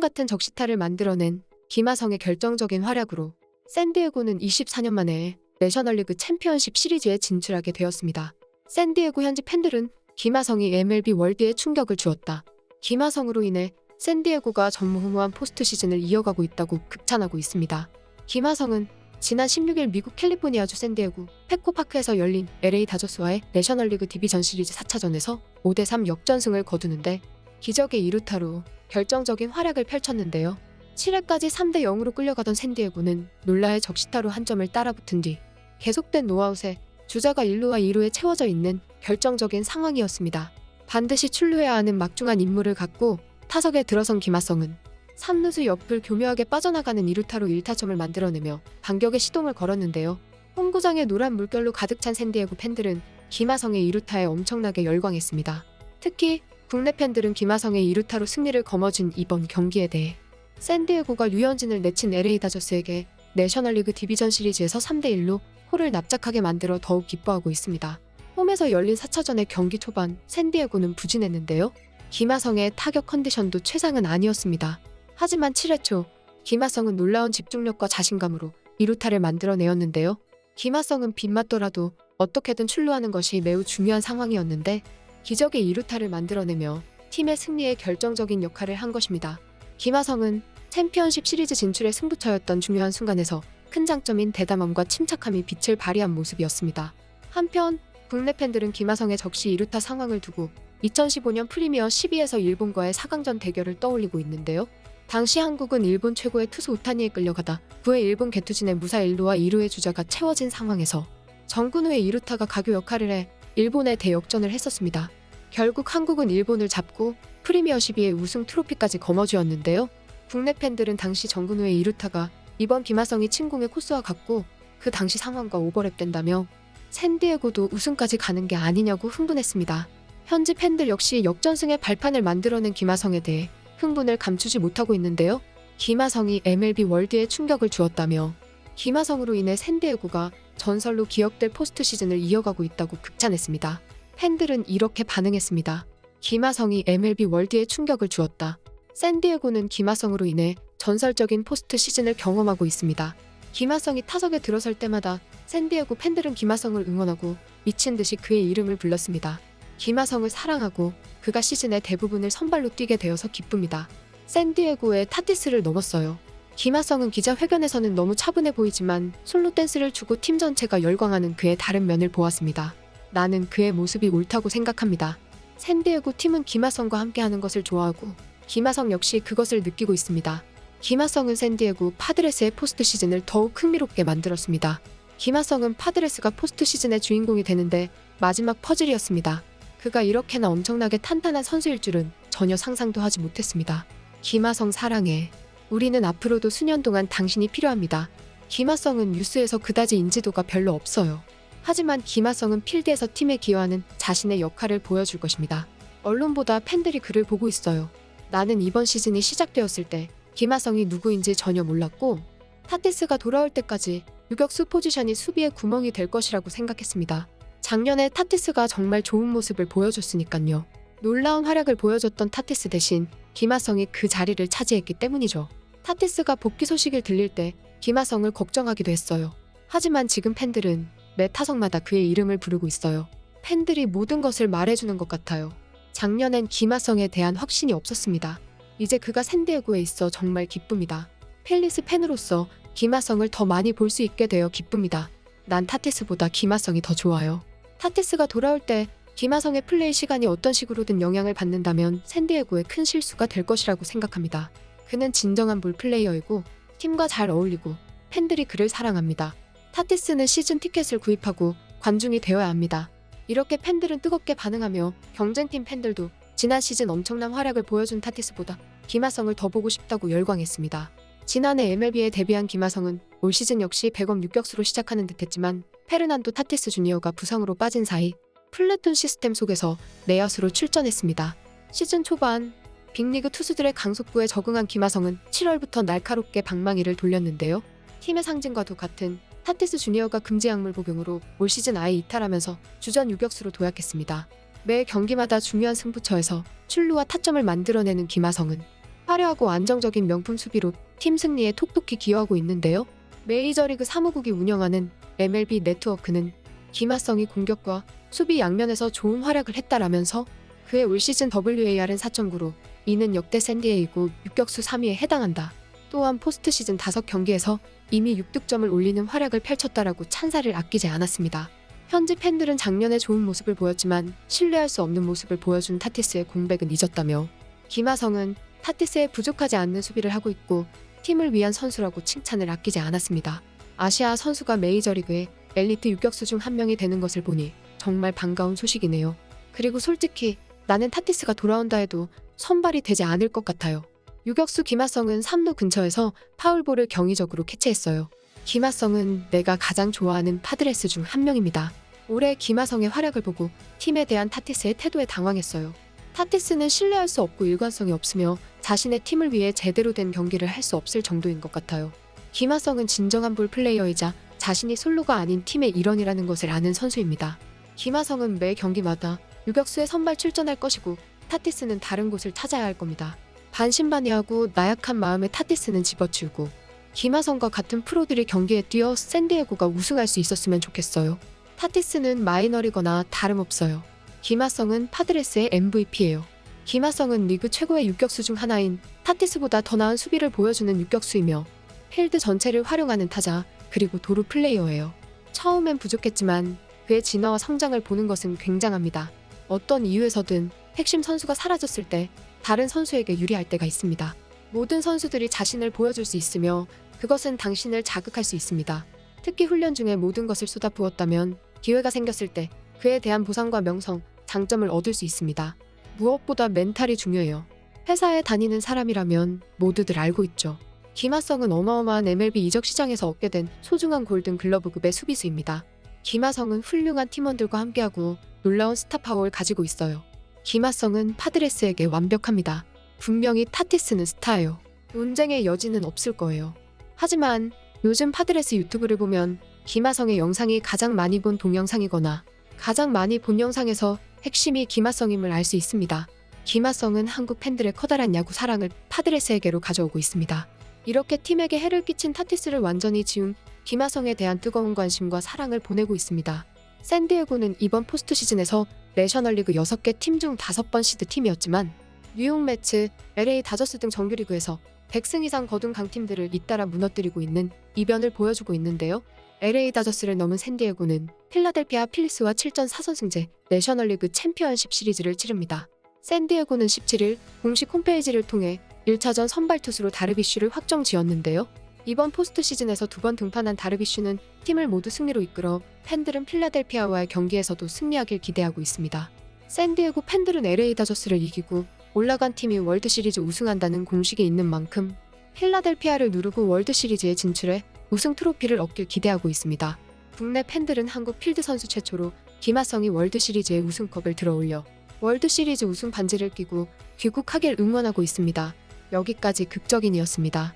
같은 적시타를 만들어낸 김하성의 결정적인 활약으로 샌디에고는 24년 만에 내셔널리그 챔피언십 시리즈에 진출하게 되었습니다. 샌디에고 현지 팬들은 김하성이 MLB 월드에 충격을 주었다. 김하성으로 인해 샌디에고가 전무후무한 포스트 시즌을 이어가고 있다고 극찬하고 있습니다. 김하성은 지난 16일 미국 캘리포니아주 샌디에고 페코파크에서 열린 LA 다저스와의 내셔널리그 디비전 시리즈 4차전에서 5대3 역전승을 거두는데 기적의 2루타로 결정적인 활약을 펼쳤는데요. 7회까지 3대0으로 끌려가던 샌디에고는 놀라의 적시타로 한 점을 따라붙은 뒤 계속된 노아웃에 주자가 1루와 2루에 채워져 있는 결정적인 상황이었습니다. 반드시 출루해야 하는 막중한 임무를 갖고 타석에 들어선 김하성은 3루수 옆을 교묘하게 빠져나가는 2루타로 1타점을 만들어내며 반격의 시동을 걸었는데요. 홈구장에 노란 물결로 가득 찬 샌디에고 팬들은 김하성의 2루타에 엄청나게 열광했습니다. 특히 국내 팬들은 김하성의 2루타로 승리를 거머쥔 이번 경기에 대해 샌디에고가 류현진을 내친 LA 다저스에게 내셔널리그 디비전 시리즈에서 3대1로 홀을 납작하게 만들어 더욱 기뻐하고 있습니다. 홈에서 열린 4차전의 경기 초반 샌디에고는 부진했는데요. 김하성의 타격 컨디션도 최상은 아니었습니다. 하지만 7회 초 김하성은 놀라운 집중력과 자신감으로 2루타를 만들어내었는데요. 김하성은 빗맞더라도 어떻게든 출루하는 것이 매우 중요한 상황이었는데 기적의 2루타를 만들어내며 팀의 승리에 결정적인 역할을 한 것입니다. 김하성은 챔피언십 시리즈 진출의 승부처였던 중요한 순간에서 큰 장점인 대담함과 침착함이 빛을 발휘한 모습이었습니다. 한편 국내 팬들은 김하성의 적시 2루타 상황을 두고 2015년 프리미어 12에서 일본과의 4강전 대결을 떠올리고 있는데요. 당시 한국은 일본 최고의 투수 오타니에 끌려가다 9회 일본 개투진의 무사 1루와 2루의 주자가 채워진 상황에서 정근우의 2루타가 가교 역할을 해 일본에 대역전을 했었습니다. 결국 한국은 일본을 잡고 프리미어 12의 우승 트로피까지 거머쥐었는데요. 국내 팬들은 당시 정근우의 2루타가 이번 김하성이 침공의 코스와 같고 그 당시 상황과 오버랩된다며 샌디에고도 우승까지 가는 게 아니냐고 흥분했습니다. 현지 팬들 역시 역전승의 발판을 만들어낸 김하성에 대해 흥분을 감추지 못하고 있는데요. 김하성이 MLB 월드에 충격을 주었다며 김하성으로 인해 샌디에고가 전설로 기억될 포스트 시즌을 이어가고 있다고 극찬했습니다. 팬들은 이렇게 반응했습니다. 김하성이 MLB 월드에 충격을 주었다. 샌디에고는 김하성으로 인해 전설적인 포스트 시즌을 경험하고 있습니다. 김하성이 타석에 들어설 때마다 샌디에고 팬들은 김하성을 응원하고 미친 듯이 그의 이름을 불렀습니다. 김하성을 사랑하고 그가 시즌의 대부분을 선발로 뛰게 되어서 기쁩니다. 샌디에고의 타티스를 넘었어요. 김하성은 기자회견에서는 너무 차분해 보이지만 솔로 댄스를 추고 팀 전체가 열광하는 그의 다른 면을 보았습니다. 나는 그의 모습이 옳다고 생각합니다. 샌디에고 팀은 김하성과 함께하는 것을 좋아하고 김하성 역시 그것을 느끼고 있습니다. 김하성은 샌디에고 파드레스의 포스트 시즌을 더욱 흥미롭게 만들었습니다. 김하성은 파드레스가 포스트 시즌의 주인공이 되는데 마지막 퍼즐이었습니다. 그가 이렇게나 엄청나게 탄탄한 선수일 줄은 전혀 상상도 하지 못했습니다. 김하성 사랑해. 우리는 앞으로도 수년 동안 당신이 필요합니다. 김하성은 뉴스에서 그다지 인지도가 별로 없어요. 하지만 김하성은 필드에서 팀에 기여하는 자신의 역할을 보여줄 것입니다. 언론보다 팬들이 그를 보고 있어요. 나는 이번 시즌이 시작되었을 때 김하성이 누구인지 전혀 몰랐고 타티스가 돌아올 때까지 유격수 포지션이 수비의 구멍이 될 것이라고 생각했습니다. 작년에 타티스가 정말 좋은 모습을 보여줬으니깐요. 놀라운 활약을 보여줬던 타티스 대신 김하성이 그 자리를 차지했기 때문이죠. 타티스가 복귀 소식을 들릴 때 김하성을 걱정하기도 했어요. 하지만 지금 팬들은 매 타석마다 그의 이름을 부르고 있어요. 팬들이 모든 것을 말해주는 것 같아요. 작년엔 김하성에 대한 확신이 없었습니다. 이제 그가 샌디에고에 있어 정말 기쁩니다. 펠리스 팬으로서 김하성을 더 많이 볼 수 있게 되어 기쁩니다. 난 타티스보다 김하성이 더 좋아요. 타티스가 돌아올 때 김하성의 플레이 시간이 어떤 식으로든 영향을 받는다면 샌디에고의 큰 실수가 될 것이라고 생각합니다. 그는 진정한 볼 플레이어이고 팀과 잘 어울리고 팬들이 그를 사랑합니다. 타티스는 시즌 티켓을 구입하고 관중이 되어야 합니다. 이렇게 팬들은 뜨겁게 반응하며 경쟁팀 팬들도 지난 시즌 엄청난 활약을 보여준 타티스보다 김하성을 더 보고 싶다고 열광했습니다. 지난해 MLB에 데뷔한 김하성은 올 시즌 역시 100업 유격수로 시작하는 듯했지만 페르난도 타티스 주니어가 부상으로 빠진 사이 플래툰 시스템 속에서 내야수로 출전했습니다. 시즌 초반 빅리그 투수들의 강속구에 적응한 김하성은 7월부터 날카롭게 방망이를 돌렸는데요. 팀의 상징과도 같은 타티스 주니어가 금지 약물 복용으로 올 시즌 아예 이탈하면서 주전 유격수로 도약했습니다. 매 경기마다 중요한 승부처에서 출루와 타점을 만들어내는 김하성은 화려하고 안정적인 명품 수비로 팀 승리에 톡톡히 기여하고 있는데요. 메이저리그 사무국이 운영하는 MLB 네트워크는 김하성이 공격과 수비 양면에서 좋은 활약을 했다라면서 그의 올 시즌 WAR은 4.9로 이는 역대 샌디에이고 유격수 3위에 해당한다. 또한 포스트 시즌 5경기에서 이미 6득점을 올리는 활약을 펼쳤다라고 찬사를 아끼지 않았습니다. 현지 팬들은 작년에 좋은 모습을 보였지만 신뢰할 수 없는 모습을 보여준 타티스의 공백은 잊었다며 김하성은 타티스에 부족하지 않는 수비를 하고 있고 팀을 위한 선수라고 칭찬을 아끼지 않았습니다. 아시아 선수가 메이저리그의 엘리트 유격수 중 한 명이 되는 것을 보니 정말 반가운 소식이네요. 그리고 솔직히 나는 타티스가 돌아온다 해도 선발이 되지 않을 것 같아요. 유격수 김하성은 3루 근처에서 파울볼을 경이적으로 캐치했어요. 김하성은 내가 가장 좋아하는 파드레스 중 한 명입니다. 올해 김하성의 활약을 보고 팀에 대한 타티스의 태도에 당황했어요. 타티스는 신뢰할 수 없고 일관성이 없으며 자신의 팀을 위해 제대로 된 경기를 할 수 없을 정도인 것 같아요. 김하성은 진정한 볼 플레이어이자 자신이 솔로가 아닌 팀의 일원이라는 것을 아는 선수입니다. 김하성은 매 경기마다 유격수에 선발 출전할 것이고 타티스는 다른 곳을 찾아야 할 겁니다. 반신반의하고 나약한 마음에 타티스는 집어치우고 김하성과 같은 프로들이 경기에 뛰어 샌디에고가 우승할 수 있었으면 좋겠어요. 타티스는 마이너리거나 다름없어요. 김하성은 파드레스의 MVP예요. 김하성은 리그 최고의 유격수 중 하나인 타티스보다 더 나은 수비를 보여주는 유격수이며 필드 전체를 활용하는 타자 그리고 도루 플레이어예요. 처음엔 부족했지만 그의 진화와 성장을 보는 것은 굉장합니다. 어떤 이유에서든 핵심 선수가 사라졌을 때 다른 선수에게 유리할 때가 있습니다. 모든 선수들이 자신을 보여줄 수 있으며 그것은 당신을 자극할 수 있습니다. 특히 훈련 중에 모든 것을 쏟아부었다면 기회가 생겼을 때 그에 대한 보상과 명성, 장점을 얻을 수 있습니다. 무엇보다 멘탈이 중요해요. 회사에 다니는 사람이라면 모두들 알고 있죠. 김하성은 어마어마한 MLB 이적 시장에서 얻게 된 소중한 골든 글러브급의 수비수입니다. 김하성은 훌륭한 팀원들과 함께하고 놀라운 스타 파워를 가지고 있어요. 김하성은 파드레스에게 완벽합니다. 분명히 타티스는 스타예요. 논쟁의 여지는 없을 거예요. 하지만 요즘 파드레스 유튜브를 보면 김하성의 영상이 가장 많이 본 동영상이거나 가장 많이 본 영상에서 핵심이 김하성임을 알 수 있습니다. 김하성은 한국 팬들의 커다란 야구 사랑을 파드레스에게로 가져오고 있습니다. 이렇게 팀에게 해를 끼친 타티스를 완전히 지운 김하성에 대한 뜨거운 관심과 사랑을 보내고 있습니다. 샌디에고는 이번 포스트 시즌에서 내셔널리그 6개 팀 중 5번 시드 팀이었지만 뉴욕 매츠, LA 다저스 등 정규리그에서 100승 이상 거둔 강팀들을 잇따라 무너뜨리고 있는 이변을 보여주고 있는데요. LA 다저스를 넘은 샌디에고는 필라델피아 필리스와 7전 4선승제 내셔널리그 챔피언십 시리즈를 치릅니다. 샌디에고는 17일 공식 홈페이지를 통해 1차전 선발 투수로 다르비슈를 확정 지었는데요. 이번 포스트 시즌에서 2번 등판한 다르비슈는 팀을 모두 승리로 이끌어 팬들은 필라델피아와의 경기에서도 승리하길 기대하고 있습니다. 샌디에고 팬들은 LA 다저스를 이기고 올라간 팀이 월드시리즈 우승한다는 공식이 있는 만큼 필라델피아를 누르고 월드시리즈에 진출해 우승 트로피를 얻길 기대하고 있습니다. 국내 팬들은 한국 필드 선수 최초로 김하성이 월드시리즈에 우승컵을 들어올려 월드시리즈 우승 반지를 끼고 귀국하길 응원하고 있습니다. 여기까지 극적인이었습니다.